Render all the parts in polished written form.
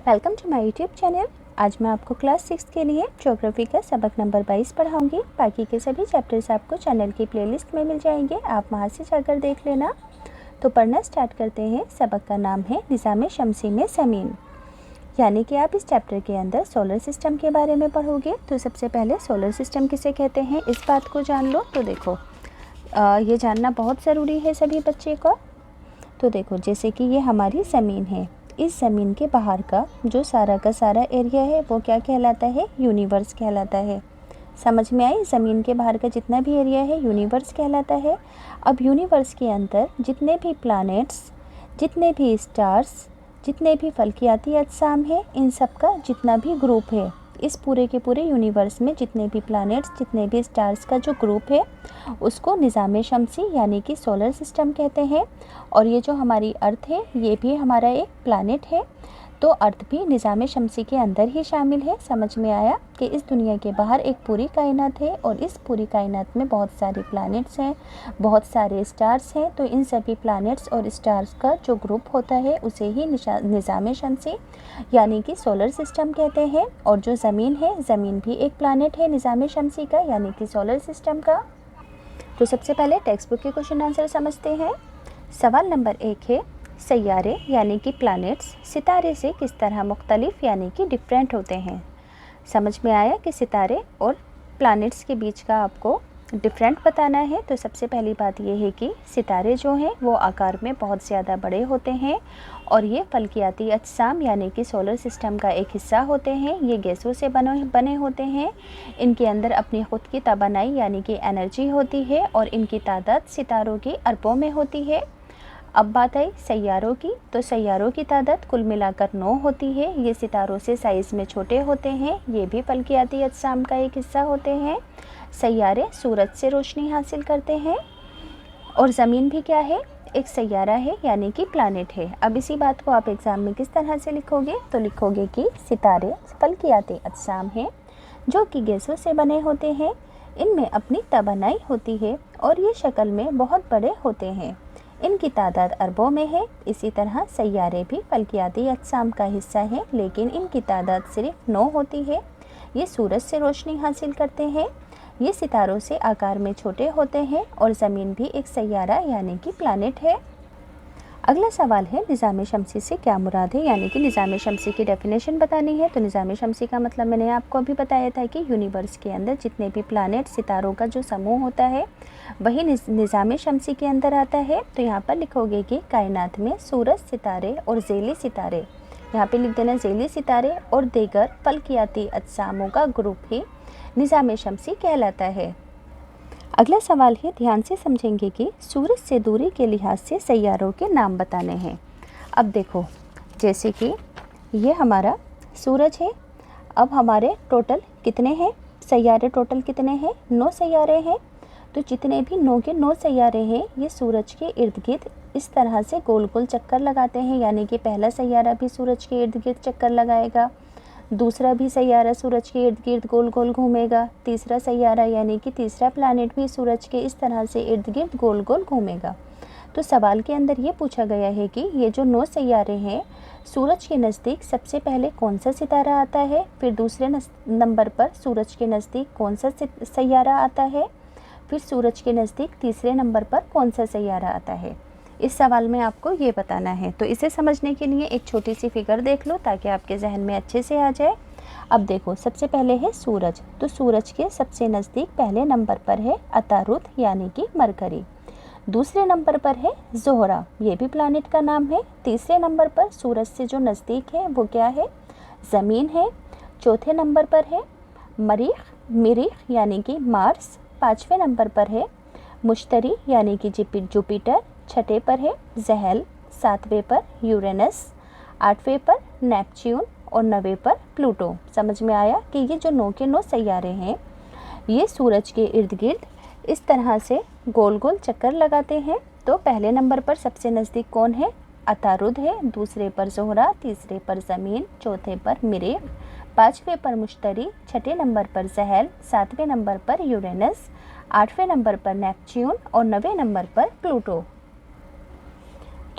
Welcome to my YouTube channel. आज मैं आपको क्लास 6 के लिए ज्योग्राफी का सबक नंबर 22 पढ़ाऊंगी। बाकी के सभी चैप्टर्स आपको चैनल की प्लेलिस्ट में मिल जाएंगे, आप वहां से जाकर देख लेना। तो पढ़ना स्टार्ट करते हैं। सबक का नाम है निज़ाम शमसी में ज़मीन, यानी कि आप इस चैप्टर के अंदर सोलर सिस्टम के बारे में पढ़ोगे। तो सबसे पहले सोलर सिस्टम किसे कहते हैं इस बात को जान लो। तो देखो ये जानना बहुत ज़रूरी है सभी बच्चे को। तो देखो जैसे कि ये हमारी ज़मीन है, इस ज़मीन के बाहर का जो सारा का सारा एरिया है वो क्या कहलाता है? यूनिवर्स कहलाता है। समझ में आई? ज़मीन के बाहर का जितना भी एरिया है यूनिवर्स कहलाता है। अब यूनिवर्स के अंदर जितने भी प्लैनेट्स, जितने भी स्टार्स, जितने भी फल्कियाती अजसाम है, इन सब का जितना भी ग्रुप है, इस पूरे के पूरे यूनिवर्स में जितने भी प्लैनेट्स, जितने भी स्टार्स का जो ग्रुप है उसको निज़ाम शमसी यानी कि सोलर सिस्टम कहते हैं। और ये जो हमारी अर्थ है ये भी हमारा एक प्लैनेट है, तो अर्थ भी निज़ाम शमसी के अंदर ही शामिल है। समझ में आया कि इस दुनिया के बाहर एक पूरी कायनात है और इस पूरी कायनात में बहुत सारे प्लैनेट्स हैं, बहुत सारे स्टार्स हैं। तो इन सभी प्लैनेट्स और स्टार्स का जो ग्रुप होता है उसे ही निज़ाम शमसी यानी कि सोलर सिस्टम कहते हैं। और जो ज़मीन है, ज़मीन भी एक प्लैनेट है निज़ाम शमसी का यानी कि सोलर सिस्टम का। तो सबसे पहले टेक्स्ट बुक के क्वेश्चन आंसर समझते हैं। सवाल नंबर 1 है, सैयारे यानी कि प्लैनेट्स सितारे से किस तरह मुख्तलिफ यानी कि डिफरेंट होते हैं। समझ में आया कि सितारे और प्लैनेट्स के बीच का आपको डिफरेंट बताना है। तो सबसे पहली बात यह है कि सितारे जो हैं वो आकार में बहुत ज़्यादा बड़े होते हैं और ये फल्कियाती अजसाम यानी कि सोलर सिस्टम का एक हिस्सा होते हैं। ये गैसों से बने होते हैं। इनके अंदर अपनी ख़ुद की तवानाई यानी कि एनर्जी होती है और इनकी तादाद सितारों की अरबों में होती है। अब बात आई सैयारों की, तो सैयारों की तादाद कुल मिलाकर 9 होती है। ये सितारों से साइज़ में छोटे होते हैं, ये भी फल्कियाती अजसाम का एक हिस्सा होते हैं। सैयारे सूरज से रोशनी हासिल करते हैं और ज़मीन भी क्या है? एक सैयारा है यानी कि प्लैनेट है। अब इसी बात को आप एग्ज़ाम में किस तरह से लिखोगे? तो लिखोगे कि सितारे फल्कियाती अजसाम हैं जो कि गैसों से बने होते हैं, इनमें अपनी तवानाई होती है और ये शक्ल में बहुत बड़े होते हैं, इनकी तादाद अरबों में है। इसी तरह सैयारे भी फल्कियाती अजसाम का हिस्सा है लेकिन इनकी तादाद सिर्फ 9 होती है। ये सूरज से रोशनी हासिल करते हैं, ये सितारों से आकार में छोटे होते हैं और ज़मीन भी एक सैयारा यानी कि प्लैनेट है। अगला सवाल है, निज़ाम शमसी से क्या मुराद है, यानी कि निज़ाम शमसी की डेफिनेशन बतानी है। तो निज़ाम शमसी का मतलब मैंने आपको अभी बताया था कि यूनिवर्स के अंदर जितने भी प्लैनेट, सितारों का जो समूह होता है वही निज़ाम शमसी के अंदर आता है। तो यहाँ पर लिखोगे कि कायनात में सूरज, सितारे और ज़ैली सितारे, यहाँ पे लिख देना ज़ैली सितारे और दीगर फल्कियाती अजसामों का ग्रुप ही निज़ाम शमसी कहलाता है। अगला सवाल है, ध्यान से समझेंगे कि सूरज से दूरी के लिहाज से सैयारों के नाम बताने हैं। अब देखो जैसे कि ये हमारा सूरज है, अब हमारे टोटल कितने हैं सैयारे? टोटल कितने हैं? 9 सैयारे हैं। तो जितने भी 9 के 9 सैयारे हैं ये सूरज के इर्द गिर्द इस तरह से गोल गोल चक्कर लगाते हैं, यानी कि पहला सैयारा भी सूरज के इर्द गिर्द चक्कर लगाएगा, दूसरा भी सैयारा सूरज के इर्द गिर्द गोल गोल घूमेगा, तीसरा सैयारा यानी कि तीसरा प्लैनेट भी सूरज के इस तरह से इर्द गिर्द गोल गोल घूमेगा। तो सवाल के अंदर ये पूछा गया है कि ये जो 9 सैयारे हैं, सूरज के नज़दीक सबसे पहले कौन सा सितारा आता है, फिर दूसरे नंबर पर सूरज के नज़दीक कौन सा सैयारा आता है, फिर सूरज के नज़दीक तीसरे नंबर पर कौन सा सैयारा आता है। इस सवाल में आपको ये बताना है। तो इसे समझने के लिए एक छोटी सी फिगर देख लो ताकि आपके जहन में अच्छे से आ जाए। अब देखो सबसे पहले है सूरज, तो सूरज के सबसे नज़दीक पहले नंबर पर है अतारुद यानी कि मरकरी, दूसरे नंबर पर है ज़ोहरा, ये भी प्लैनेट का नाम है, तीसरे नंबर पर सूरज से जो नज़दीक है वो क्या है? ज़मीन है, चौथे नंबर पर है मरीख यानी कि मार्स, पाँचवें नंबर पर है मुश्तरी यानी कि जुपिटर, छठे पर है ज़हल, सातवें पर यूरेनस, आठवें पर नेपच्यून और 9वें पर प्लूटो। समझ में आया कि ये जो 9 के 9 सैयारे हैं ये सूरज के इर्द गिर्द इस तरह से गोल गोल चक्कर लगाते हैं। तो पहले नंबर पर सबसे नज़दीक कौन है? अतारुद है, दूसरे पर ज़ोहरा, तीसरे पर ज़मीन, चौथे पर मरीख, पाँचवें पर मुश्तरी, छठे नंबर पर ज़हल, सातवें नंबर पर यूरेनस, आठवें नंबर पर नेपच्यून और 9वें नंबर पर प्लूटो।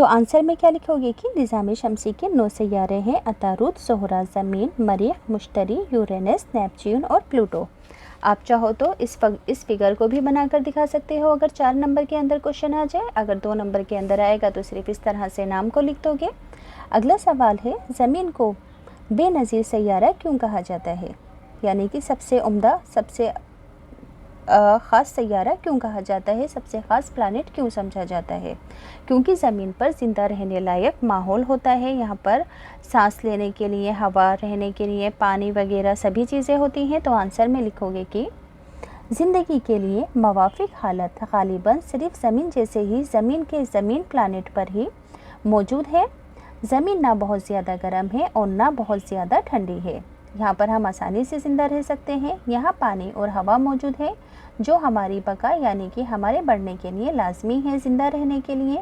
तो आंसर में क्या लिखोगे कि निज़ाम शमसी के 9 सैयारे हैं, अतारुद, ज़ोहरा, ज़मीन, मरीख, मुश्तरी, यूरेनस, नेपच्यून और प्लूटो। आप चाहो तो इस फिगर को भी बनाकर दिखा सकते हो अगर 4 नंबर के अंदर क्वेश्चन आ जाए। अगर 2 नंबर के अंदर आएगा तो सिर्फ इस तरह से नाम को लिख दोगे। अगला सवाल है, ज़मीन को बेनज़ीर सैयारा क्यों कहा जाता है, यानी कि सबसे उम्दा, सबसे ख़ास सैयारा क्यों कहा जाता है, सबसे ख़ास प्लानेट क्यों समझा जाता है? क्योंकि ज़मीन पर ज़िंदा रहने लायक माहौल होता है। यहाँ पर सांस लेने के लिए हवा, रहने के लिए पानी वगैरह सभी चीज़ें होती हैं। तो आंसर में लिखोगे कि ज़िंदगी के लिए मवाफिक हालत गालिबन सिर्फ ज़मीन जैसे ही ज़मीन प्लानेट पर ही मौजूद है। ज़मीन ना बहुत ज़्यादा गर्म है और ना बहुत ज़्यादा ठंडी है। यहाँ पर हम आसानी से ज़िंदा रह सकते हैं। यहाँ पानी और हवा मौजूद है जो हमारी बका यानी कि हमारे बढ़ने के लिए लाजमी है ज़िंदा रहने के लिए।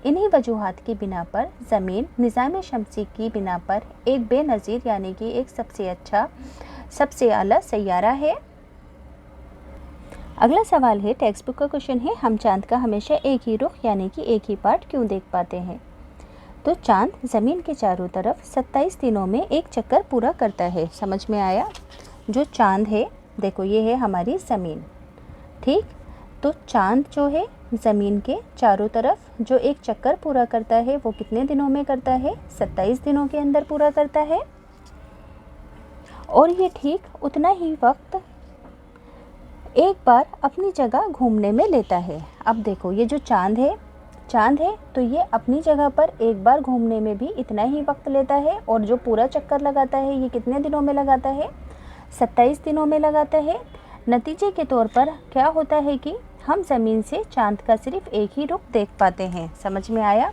इन्हीं वजूहात की बिना पर ज़मीन निज़ाम शमसी की बिना पर एक बेनज़ीर यानी कि एक सबसे अच्छा, सबसे आला सैयारा है। अगला सवाल है, टेक्स्ट बुक का क्वेश्चन है, हम चाँद का हमेशा एक ही रुख यानी कि एक ही पार्ट क्यों देख पाते हैं? तो चाँद ज़मीन के चारों तरफ 27 दिनों में एक चक्कर पूरा करता है। समझ में आया? जो चाँद है, देखो ये है हमारी ज़मीन, ठीक। तो चाँद जो है ज़मीन के चारों तरफ जो एक चक्कर पूरा करता है वो कितने दिनों में करता है? 27 दिनों के अंदर पूरा करता है। और ये ठीक उतना ही वक्त एक बार अपनी जगह घूमने में लेता है। अब देखो ये जो चाँद है तो ये अपनी जगह पर एक बार घूमने में भी इतना ही वक्त लेता है। और जो पूरा चक्कर लगाता है ये कितने दिनों में लगाता है? 27 दिनों में लगाता है। नतीजे के तौर पर क्या होता है कि हम ज़मीन से चाँद का सिर्फ एक ही रुख देख पाते हैं। समझ में आया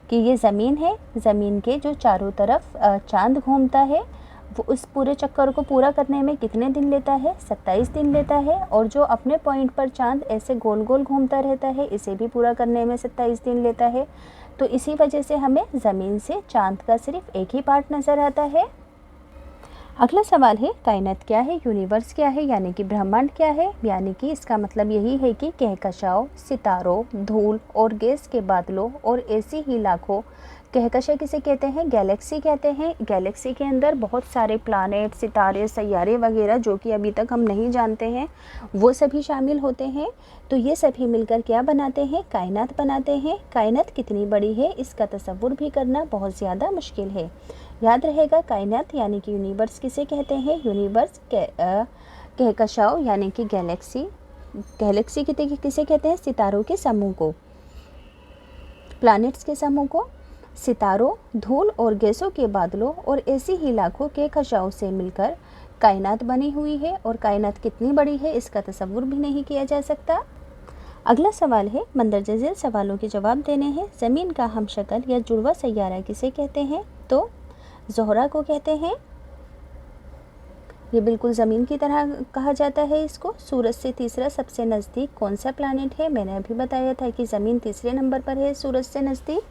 कि ये ज़मीन है, ज़मीन के जो चारों तरफ चाँद घूमता है वो उस पूरे चक्कर को पूरा करने में कितने दिन लेता है? 27 दिन लेता है। और जो अपने पॉइंट पर चाँद ऐसे गोल गोल घूमता रहता है इसे भी पूरा करने में 27 दिन लेता है। तो इसी वजह से हमें ज़मीन से चाँद का सिर्फ एक ही पार्ट नज़र आता है। अगला सवाल है, कायनात क्या है, यूनिवर्स क्या है, यानी कि ब्रह्मांड क्या है? यानी कि इसका मतलब यही है कि कहकशाओं, सितारों, धूल और गैस के बादलों और ऐसी ही लाखों कहकशा किसे कहते हैं? गैलेक्सी कहते हैं। गैलेक्सी के अंदर बहुत सारे प्लानेट, सितारे, सैयारे वगैरह जो कि अभी तक हम नहीं जानते हैं वो सभी शामिल होते हैं। तो ये सभी मिलकर क्या बनाते हैं? कायनात बनाते हैं। कायनात कितनी बड़ी है इसका तसव्वुर भी करना बहुत ज़्यादा मुश्किल है। याद रहेगा, कायनात यानी कि यूनिवर्स किसे कहते हैं? यूनिवर्स कहकशाओं यानी कि गैलेक्सी किसे कहते हैं? सितारों के समूह को, प्लैनेट्स के समूह को। सितारों, धूल और गैसों के बादलों और ऐसी ही लाखों कहकशाओं से मिलकर कायनात बनी हुई है। और कायनात कितनी बड़ी है इसका तसव्वुर भी नहीं किया जा सकता। अगला सवाल है, मंदरजा झेल सवालों के जवाब देने हैं। ज़मीन का हमशक्ल या जुड़वा सैयारा किसे कहते हैं? तो ज़ोहरा को कहते हैं। ये बिल्कुल ज़मीन की तरह कहा जाता है इसको। सूरज से तीसरा सबसे नज़दीक कौन सा प्लैनेट है? मैंने अभी बताया था कि ज़मीन तीसरे नंबर पर है सूरज से नज़दीक।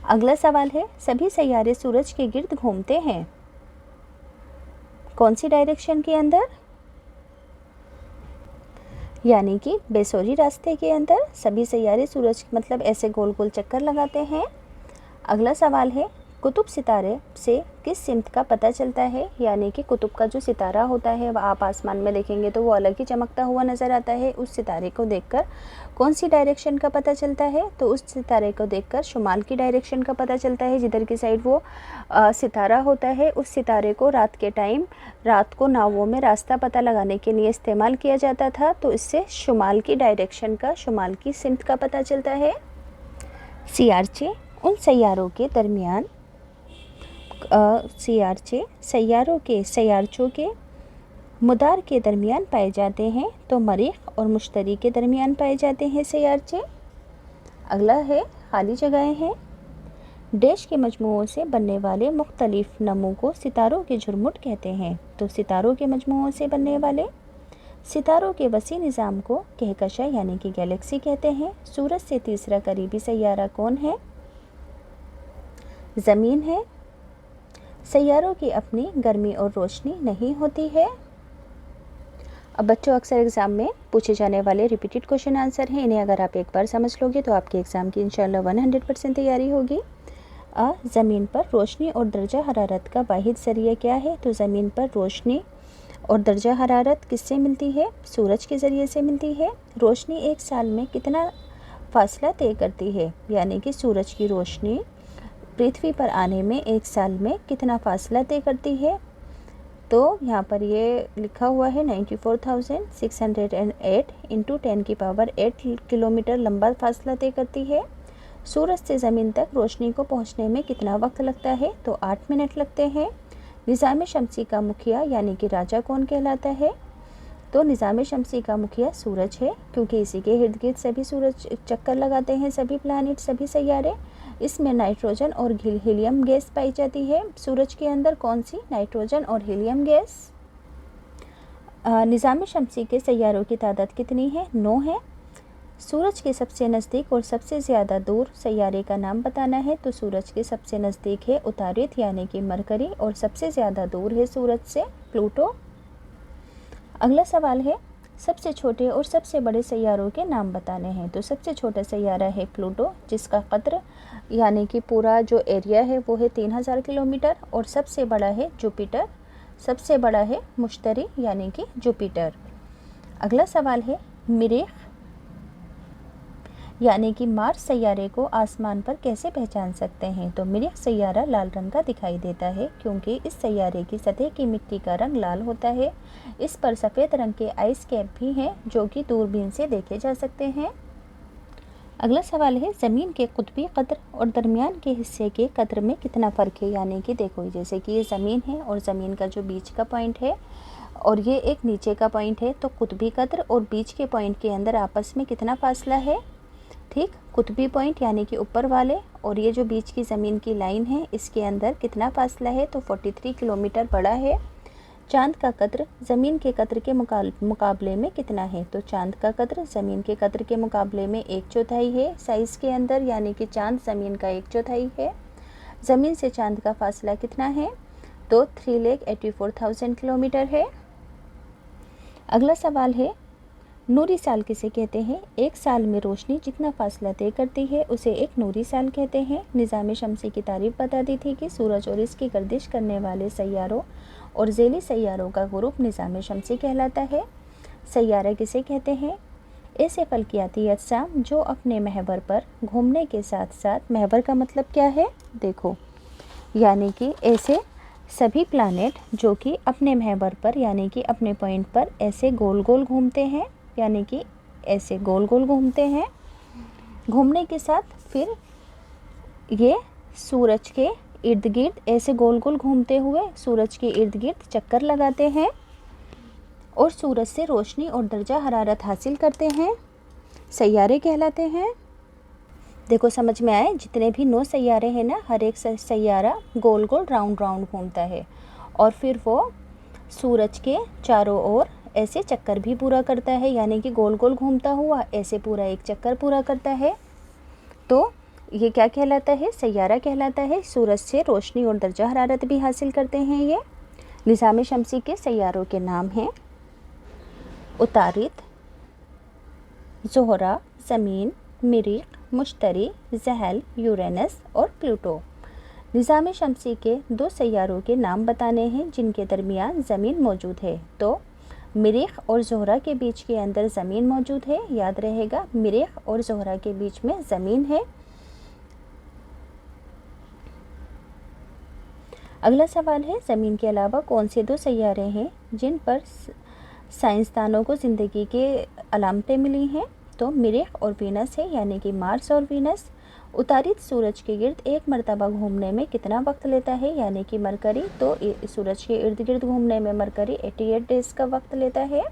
अगला सवाल है, सभी सैयारे सूरज के गिर्द घूमते हैं, कौन सी डायरेक्शन के अंदर? यानी कि बेसोरी रास्ते के अंदर सभी सैयारे सूरज मतलब ऐसे गोल गोल चक्कर लगाते हैं। अगला सवाल है, कुतुब सितारे से किस सिमत का पता चलता है? यानी कि कुतुब का जो सितारा होता है वह आप आसमान में देखेंगे तो वो अलग ही चमकता हुआ नज़र आता है। उस सितारे को देखकर कौन सी डायरेक्शन का पता चलता है? तो उस सितारे को देखकर शुमाल की डायरेक्शन का पता चलता है। जिधर की साइड वो सितारा होता है उस सितारे को रात के टाइम, रात को नावों में रास्ता पता लगाने के लिए इस्तेमाल किया जाता था। तो इससे शुमाल की डायरेक्शन का, शुमाल की सिमत का पता चलता है। सियारचे उन सैयारों के दरमियान सैयारचों के मुदार के दरमियान पाए जाते हैं। तो मरीख और मुश्तरी के दरमियान पाए जाते हैं सैयारचे। अगला है, खाली जगहें हैं। डैश के मजमुओं से बनने वाले मुख्तलिफ नमू को सितारों के झुरमुट कहते हैं। तो सितारों के मजमुओं से बनने वाले सितारों के वसी निज़ाम को कहकशा यानी कि गैलेक्सी कहते हैं। सूरज से तीसरा करीबी सैयारा कौन है? ज़मीन है। सैयारों की अपनी गर्मी और रोशनी नहीं होती है। अब बच्चों, अक्सर एग्ज़ाम में पूछे जाने वाले रिपीटेड क्वेश्चन आंसर हैं। इन्हें अगर आप एक बार समझ लोगे तो आपके एग्ज़ाम की इंशाल्लाह 100% तैयारी होगी। ज़मीन पर रोशनी और दर्जा हरारत का वाहिद ज़रिया क्या है? तो ज़मीन पर रोशनी और दर्जा हरारत किससे मिलती है? सूरज के ज़रिए से मिलती है। रोशनी एक साल में कितना फासला तय करती है? यानी कि सूरज की रोशनी पृथ्वी पर आने में एक साल में कितना फासला तय करती है? तो यहाँ पर ये लिखा हुआ है 94,608 इंटू 10⁸ किलोमीटर लंबा फासला तय करती है। सूरज से ज़मीन तक रोशनी को पहुँचने में कितना वक्त लगता है? तो 8 मिनट लगते हैं। निज़ाम शमसी का मुखिया यानी कि राजा कौन कहलाता है? तो निज़ाम शमसी का मुखिया सूरज है, क्योंकि इसी के इर्द गिर्द सभी सूरज चक्कर लगाते हैं, सभी प्लानिट, सभी सैयारे। इसमें नाइट्रोजन और हीलियम गैस पाई जाती है। सूरज के अंदर कौन सी? नाइट्रोजन और हीलियम गैस। निज़ाम शमसी के सैयारों की तादाद कितनी है? 9 है। सूरज के सबसे नज़दीक और सबसे ज़्यादा दूर सैयारे का नाम बताना है। तो सूरज के सबसे नज़दीक है उतारित यानी कि मरकरी, और सबसे ज़्यादा दूर है सूरज से प्लूटो। अगला सवाल है, सबसे छोटे और सबसे बड़े सैयारों के नाम बताने हैं। तो सबसे छोटा सैयारा है प्लूटो, जिसका कद्र यानी कि पूरा जो एरिया है वो है 3000 किलोमीटर, और सबसे बड़ा है जुपिटर, सबसे बड़ा है मुश्तरी यानी कि जुपिटर। अगला सवाल है, मरीख यानी कि मार्स सैयारे को आसमान पर कैसे पहचान सकते हैं? तो मरीख सैयारा लाल रंग का दिखाई देता है, क्योंकि इस सैयारे की सतह की मिट्टी का रंग लाल होता है। इस पर सफ़ेद रंग के आइस कैप भी हैं, जो कि दूरबीन से देखे जा सकते हैं। अगला सवाल है, ज़मीन के कुतबी कद्र और दरमियान के हिस्से के कद्र में कितना फ़र्क है? यानी कि देखो, जैसे कि ये ज़मीन है और ज़मीन का जो बीच का पॉइंट है और ये एक नीचे का पॉइंट है, तो कुतबी कद्र और बीच के पॉइंट के अंदर आपस में कितना फासला है? ठीक, कुतबी पॉइंट यानी कि ऊपर वाले और ये जो बीच की ज़मीन की लाइन है, इसके अंदर कितना फासला है? तो 43 किलोमीटर बड़ा है। चाँद का कद्र ज़मीन के कद्र के मुकाबले में कितना है? तो चाँद का कद्र ज़मीन के कद्र के मुकाबले में 1/4 है साइज़ के अंदर, यानी कि चाँद ज़मीन का 1/4 है। ज़मीन से चाँद का फासला कितना है? तो 3,84,000 किलोमीटर है। अगला सवाल है, नूरी साल किसे कहते हैं? एक साल में रोशनी जितना फासला तय करती है उसे एक नूरी साल कहते हैं। निज़ाम शमसी की तारीफ बता दी थी कि सूरज और इसकी गर्दिश करने वाले सैयारों और ज़ैली सैयारों का ग्रुप निज़ाम शमसी कहलाता है। सैयारा किसे कहते हैं? ऐसे फल्कियाती अजसाम जो अपने महवर पर घूमने के साथ साथ, महवर का मतलब क्या है? देखो, यानी कि ऐसे सभी प्लानेट जो कि अपने महवर पर यानी कि अपने पॉइंट पर ऐसे गोल गोल घूमते हैं, यानी कि ऐसे गोल गोल घूमते हैं। घूमने के साथ फिर ये सूरज के इर्द गिर्द ऐसे गोल गोल घूमते हुए सूरज के इर्द गिर्द चक्कर लगाते हैं और सूरज से रोशनी और दर्जा हरारत हासिल करते हैं। सैयारे कहलाते हैं। देखो, समझ में आए? जितने भी 9 सैयारे हैं ना, हर एक सैयारा गोल गोल राउंड राउंड घूमता है और फिर वो सूरज के चारों ओर ऐसे चक्कर भी पूरा करता है, यानी कि गोल गोल घूमता हुआ ऐसे पूरा एक चक्कर पूरा करता है। तो ये क्या कहलाता है? सैयारा कहलाता है। सूरज से रोशनी और दर्जा हरारत भी हासिल करते हैं ये। निज़ाम शमसी के सैयारों के नाम हैं उतारित, ज़ोहरा, ज़मीन, मरीख, मुश्तरी, ज़हल, यूरेनस और प्लूटो। निज़ाम शमसी के 2 सैयारों के नाम बताने हैं जिनके दरमियान ज़मीन मौजूद है। तो मरीख और ज़ोहरा के बीच के अंदर ज़मीन मौजूद है। याद रहेगा, मरीख और ज़ोहरा के बीच में ज़मीन है। अगला सवाल है, ज़मीन के अलावा कौन से 2 सैयारे हैं जिन पर साइंसदानों को ज़िंदगी के अलामतें मिली हैं? तो मरीख और वीनस है, यानी कि मार्स और वीनस। उतारित सूरज के गिर्द एक मरतबा घूमने में कितना वक्त लेता है? यानी कि मरकरी। तो सूरज के इर्द गिर्द घूमने में मरकरी 88 डेज़ का वक्त लेता है।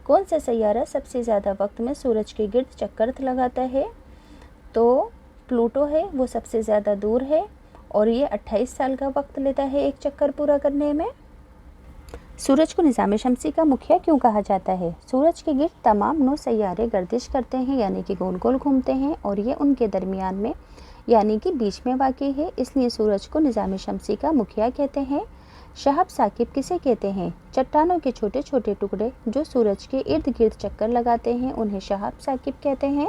कौन सा सैयारा सबसे ज़्यादा वक्त में सूरज के गिर्द चक्कर लगाता है? तो प्लूटो है, वो सबसे ज़्यादा दूर है और ये 28 साल का वक्त लेता है एक चक्कर पूरा करने में। सूरज को निज़ाम शमसी का मुखिया क्यों कहा जाता है? सूरज के गिर्द तमाम 9 सैयारे गर्दिश करते हैं, यानी कि गोल गोल घूमते हैं और ये उनके दरमियान में यानी कि बीच में वाक़ई है, इसलिए सूरज को निज़ाम शमसी का मुखिया कहते हैं। शहाब साकिब किसे कहते हैं? चट्टानों के छोटे छोटे टुकड़े जो सूरज के इर्द गिर्द चक्कर लगाते हैं उन्हें शहाब साकिब कहते हैं।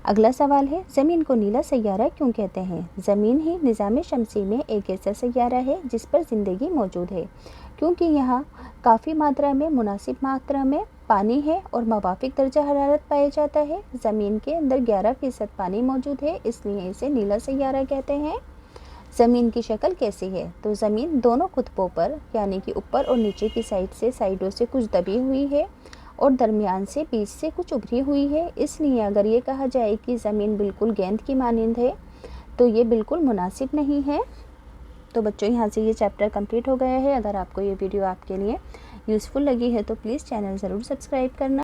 अगला सवाल है, ज़मीन को नीला सैयारा क्यों कहते हैं? ज़मीन ही निज़ाम शमसी में एक ऐसा सैयारा है जिस पर ज़िंदगी मौजूद है, क्योंकि यहाँ काफ़ी मात्रा में मुनासिब मात्रा में पानी है और मवाफिक दर्जा हरारत पाया जाता है। ज़मीन के अंदर 11% पानी मौजूद है, इसलिए इसे नीला सैयारा कहते हैं। ज़मीन की शक्ल कैसी है? तो ज़मीन दोनों कुतबों पर यानी कि ऊपर और नीचे की साइडों से कुछ दबी हुई है और दरमियान से बीच से कुछ उभरी हुई है। इसलिए अगर ये कहा जाए कि ज़मीन बिल्कुल गेंद की मानिंद है तो ये बिल्कुल मुनासिब नहीं है। तो बच्चों, यहाँ से ये चैप्टर कंप्लीट हो गया है। अगर आपको ये वीडियो आपके लिए यूज़फुल लगी है तो प्लीज़ चैनल ज़रूर सब्सक्राइब करना।